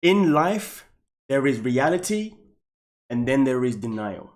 In life, there is reality and then there is denial.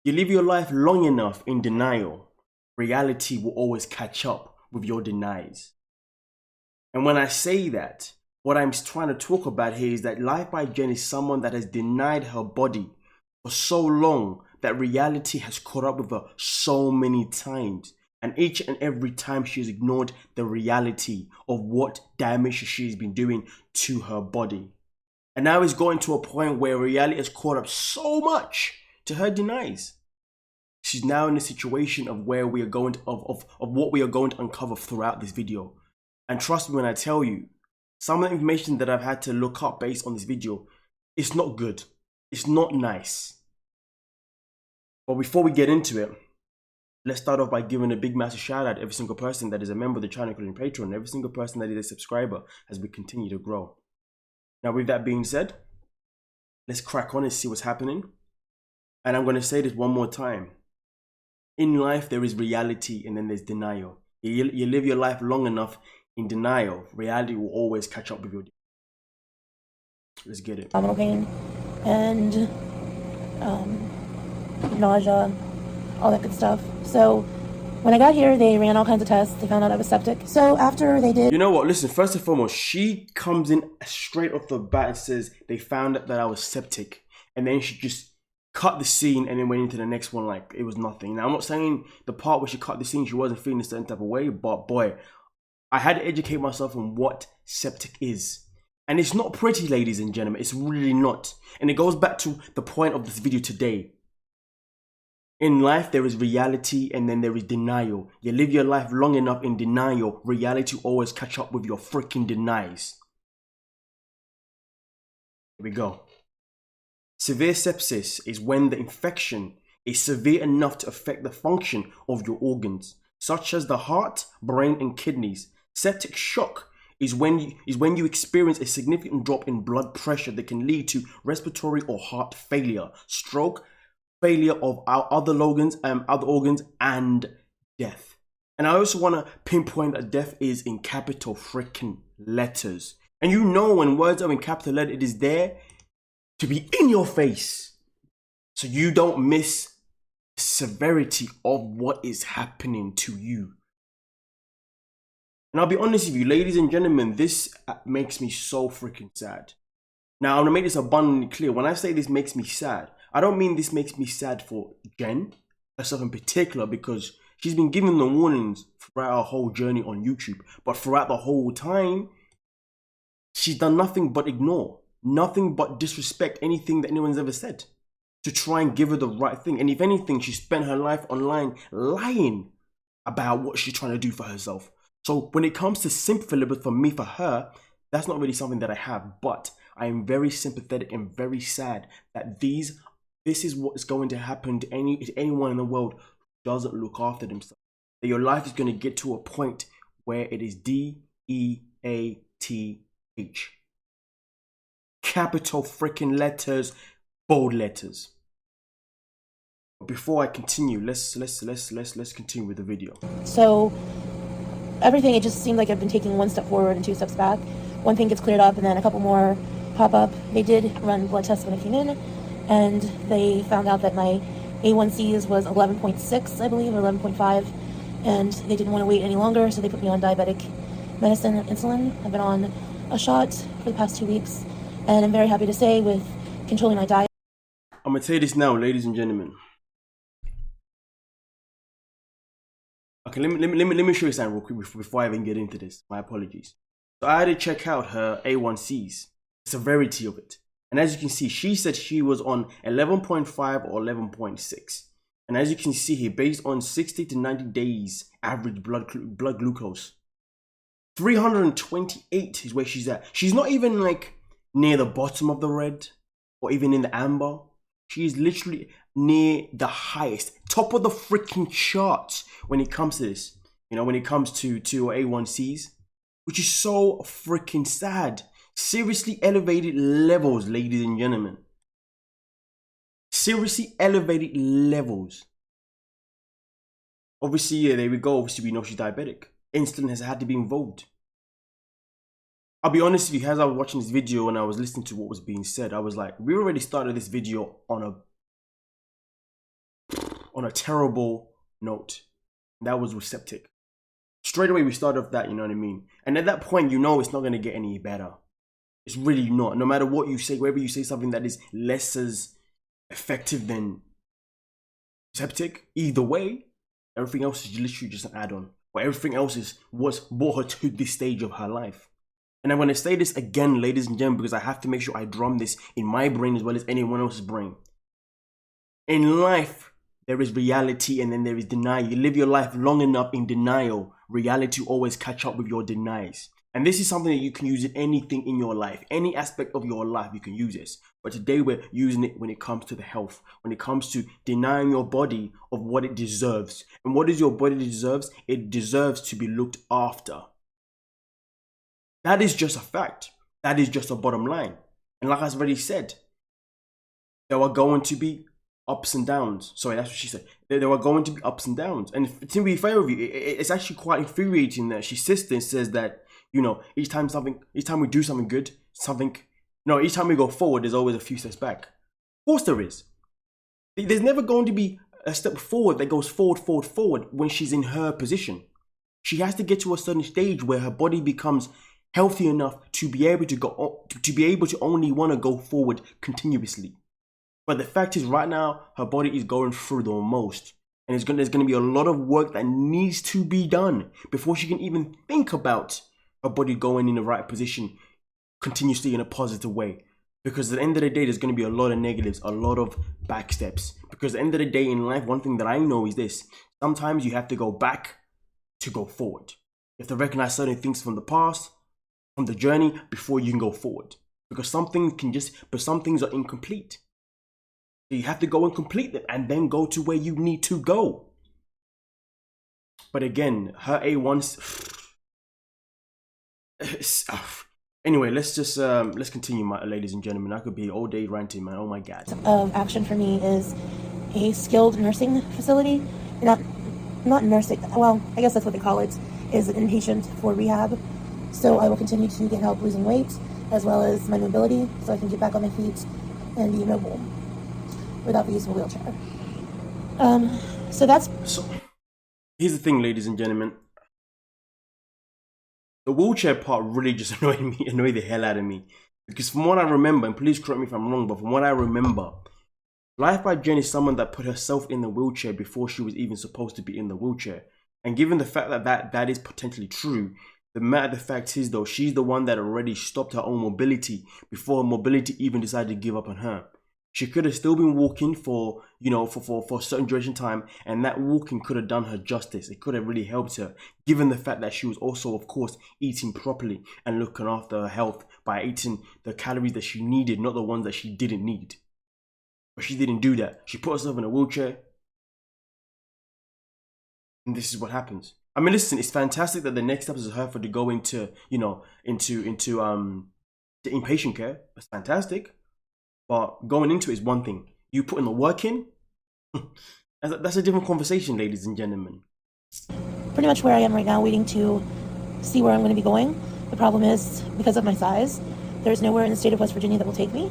You live your life long enough in denial, reality will always catch up with your denies. And when I say that, what I'm trying to talk about here is that Life by Jen is someone that has denied her body for so long that reality has caught up with her so many times. And each and every time she's ignored the reality of what damage she's been doing to her body. And now it's going to a point where reality has caught up so much to her denies. She's now in a situation of where we are going to, of what we are going to uncover throughout this video. And trust me when I tell you, some of the information that I've had to look up based on this video, it's not good. It's not nice. But before we get into it, let's start off by giving a big massive shout out to every single person that is a member of the channel, including Patreon, every single person that is a subscriber as we continue to grow. Now, with that being said, let's crack on and see what's happening. And I'm going to say this one more time. In life, there is reality and then there's denial. You live your life long enough in denial, reality will always catch up with you. Let's get it. Abdominal pain and nausea, all that good stuff. So when I got here, they ran all kinds of tests. They found out I was septic. So after they did... You know what? Listen, first and foremost, she comes in straight off the bat and says they found out that I was septic. And then she just cut the scene and then went into the next one like it was nothing. Now, I'm not saying the part where she cut the scene, she wasn't feeling a certain type of way. But boy, I had to educate myself on what septic is. And it's not pretty, ladies and gentlemen. It's really not. And it goes back to the point of this video today. In life, there is reality and then there is denial. You live your life long enough in denial, reality will always catch up with your freaking denies. Here we go. Severe sepsis is when the infection is severe enough to affect the function of your organs, such as the heart, brain, and kidneys. Septic shock is when you experience a significant drop in blood pressure that can lead to respiratory or heart failure, stroke, failure of our other organs, and death. And I also want to pinpoint that death is in capital freaking letters. And you know when words are in capital letter, it is there to be in your face, so you don't miss the severity of what is happening to you. And I'll be honest with you, ladies and gentlemen, this makes me so freaking sad. Now, I'm gonna make this abundantly clear. When I say this makes me sad, I don't mean this makes me sad for Jen, herself in particular, because she's been given the warnings throughout our whole journey on YouTube. But throughout the whole time, she's done nothing but ignore, nothing but disrespect anything that anyone's ever said to try and give her the right thing. And if anything, she spent her life online lying about what she's trying to do for herself. So when it comes to sympathy for me, for her, that's not really something that I have. But I am very sympathetic and very sad that this is what is going to happen to anyone in the world who doesn't look after themselves. That your life is going to get to a point where it is DEATH. Capital freaking letters, bold letters. Before I continue, let's continue with the video. So everything, it just seemed like I've been taking one step forward and two steps back. One thing gets cleared up and then a couple more pop up. They did run blood tests when I came in, and they found out that my A1Cs was 11.6, I believe, or 11.5, and they didn't want to wait any longer, so they put me on diabetic medicine, insulin. I've been on a shot for the past 2 weeks, and I'm very happy to say with controlling my diet. I'm going to tell you this now, ladies and gentlemen. Okay, let me show you something real quick before I even get into this. My apologies. So I had to check out her A1Cs, the severity of it. And as you can see, she said she was on 11.5 or 11.6. And as you can see here, based on 60 to 90 days average blood glucose, 328 is where she's at. She's not even like near the bottom of the red or even in the amber. She is literally near the highest, top of the freaking charts when it comes to this. You know, when it comes to A1Cs, which is so freaking sad. Seriously elevated levels, ladies and gentlemen. Seriously elevated levels. Obviously, yeah, there we go. Obviously, we know she's diabetic. Insulin has had to be involved. I'll be honest with you, as I was watching this video and I was listening to what was being said, I was like, we already started this video on a terrible note. That was with septic. Straight away we started off that, you know what I mean? And at that point, you know it's not going to get any better. It's really not. No matter what you say, whether you say something that is less as effective than septic, either way, everything else is literally just an add-on. But everything else is what's brought her to this stage of her life. And I'm going to say this again, ladies and gentlemen, because I have to make sure I drum this in my brain as well as anyone else's brain. In life, there is reality and then there is denial. You live your life long enough in denial. Reality will always catch up with your denies. And this is something that you can use in anything in your life. Any aspect of your life, you can use this. But today we're using it when it comes to the health. When it comes to denying your body of what it deserves. And what does your body deserves? It deserves to be looked after. That is just a fact. That is just a bottom line. And like I've already said, there are going to be ups and downs. Sorry, that's what she said. There are going to be ups and downs. And to be fair with you, it's actually quite infuriating that she sits there and says that, you know, each time we do something good, each time we go forward, there's always a few steps back. Of course there is. There's never going to be a step forward that goes forward when she's in her position. She has to get to a certain stage where her body becomes healthy enough to be able to only want to go forward continuously. But the fact is, right now, her body is going through the most. And there's going to be a lot of work that needs to be done before she can even think about her body going in the right position continuously in a positive way. Because at the end of the day, there's going to be a lot of negatives, a lot of back steps. Because at the end of the day in life, one thing that I know is this. Sometimes you have to go back to go forward. You have to recognize certain things from the past, from the journey, before you can go forward. Because some things are incomplete. So you have to go and complete them and then go to where you need to go. But again, her A1... Anyway, let's continue, my ladies and gentlemen. I could be all day ranting, man. Oh my God. Action for me is a skilled nursing facility. Not nursing. Well, I guess that's what they call it. Is an inpatient for rehab. So I will continue to get help losing weight as well as my mobility, so I can get back on my feet and be mobile without the use of a wheelchair. So here's the thing, ladies and gentlemen. The wheelchair part really just annoyed the hell out of me. Because from what I remember, and please correct me if I'm wrong, but from what I remember, Life by Jen is someone that put herself in the wheelchair before she was even supposed to be in the wheelchair. And given the fact that is potentially true, the fact is though, she's the one that already stopped her own mobility before her mobility even decided to give up on her. She could have still been walking for a certain duration of time, and that walking could have done her justice. It could have really helped her, given the fact that she was also, of course, eating properly and looking after her health by eating the calories that she needed, not the ones that she didn't need. But she didn't do that. She put herself in a wheelchair, and this is what happens. I mean, listen, it's fantastic that the next step is her to go into the inpatient care. That's fantastic. But going into it is one thing. You put in the work in, that's a different conversation, ladies and gentlemen. Pretty much where I am right now, waiting to see where I'm going to be going. The problem is, because of my size, there's nowhere in the state of West Virginia that will take me.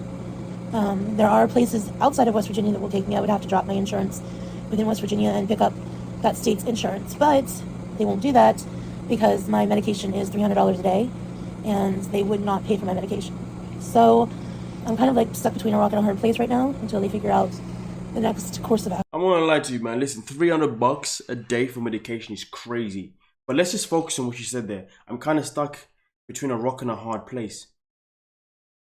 There are places outside of West Virginia that will take me. I would have to drop my insurance within West Virginia and pick up that state's insurance. But they won't do that because my medication is $300 a day, and they would not pay for my medication. So I'm kind of like stuck between a rock and a hard place right now until they figure out the next course of action. I'm not gonna lie to you, man. Listen, $300 a day for medication is crazy. But let's just focus on what you said there. I'm kind of stuck between a rock and a hard place.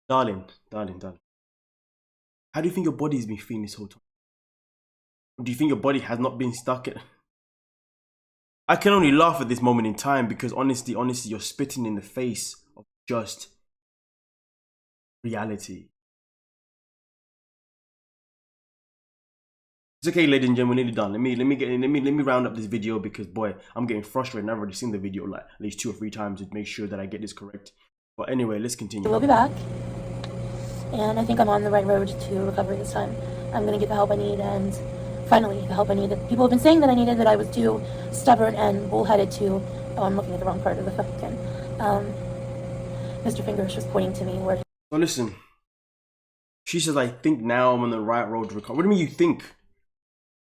Darling. How do you think your body's been feeling this whole time? Do you think your body has not been stuck in... I can only laugh at this moment in time because honestly, you're spitting in the face of just reality. It's okay, ladies and gentlemen, we're nearly done. Let me round up this video because boy, I'm getting frustrated. I've already seen the video like at least 2 or 3 times to make sure that I get this correct. But anyway, let's continue. We'll be back, and I think I'm on the right road to recovery this time. I'm gonna get the help I need, and finally the help I need that people have been saying that I needed, that I was too stubborn and bullheaded to. Oh, I'm looking at the wrong part of the fucking Mr. Finger is just pointing to me where. So listen, she says, I think now I'm on the right road to recover. What do you mean you think?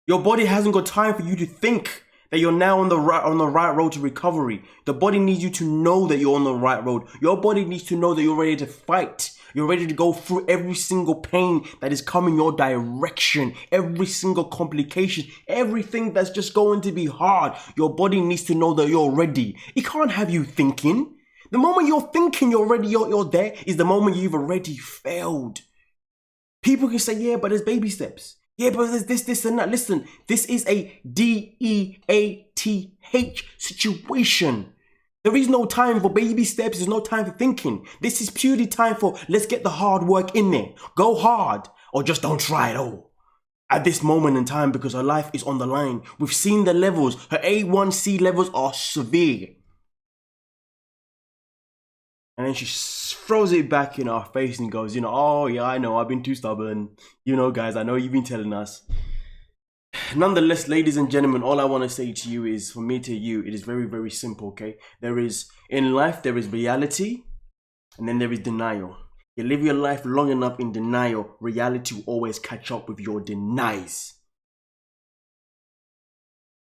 Your body hasn't got time for you to think that you're now on the right road to recovery. The body needs you to know that you're on the right road. Your body needs to know that you're ready to fight. You're ready to go through every single pain that is coming your direction, every single complication, everything that's just going to be hard. Your body needs to know that you're ready. It can't have you thinking. The moment you're thinking you're ready, you're there, is the moment you've already failed. People can say, yeah, but there's baby steps. Yeah, but there's this, and that. Listen, this is a DEATH situation. There is no time for baby steps. There's no time for thinking. This is purely time for, let's get the hard work in there. Go hard, or just don't try at all. At this moment in time, because her life is on the line. We've seen the levels. Her A1C levels are severe. And then she throws it back in our face and goes, oh yeah, I know, I've been too stubborn. Guys, I know you've been telling us. Nonetheless, ladies and gentlemen, all I want to say to you is, from me to you, it is very, very simple, okay? In life, there is reality, and then there is denial. You live your life long enough in denial, reality will always catch up with your denies.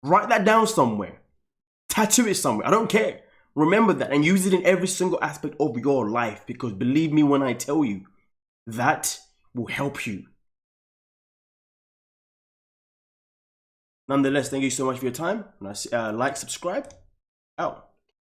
Write that down somewhere. Tattoo it somewhere. I don't care. Remember that and use it in every single aspect of your life, because believe me when I tell you, that will help you. Nonetheless, thank you so much for your time. Like, subscribe, out.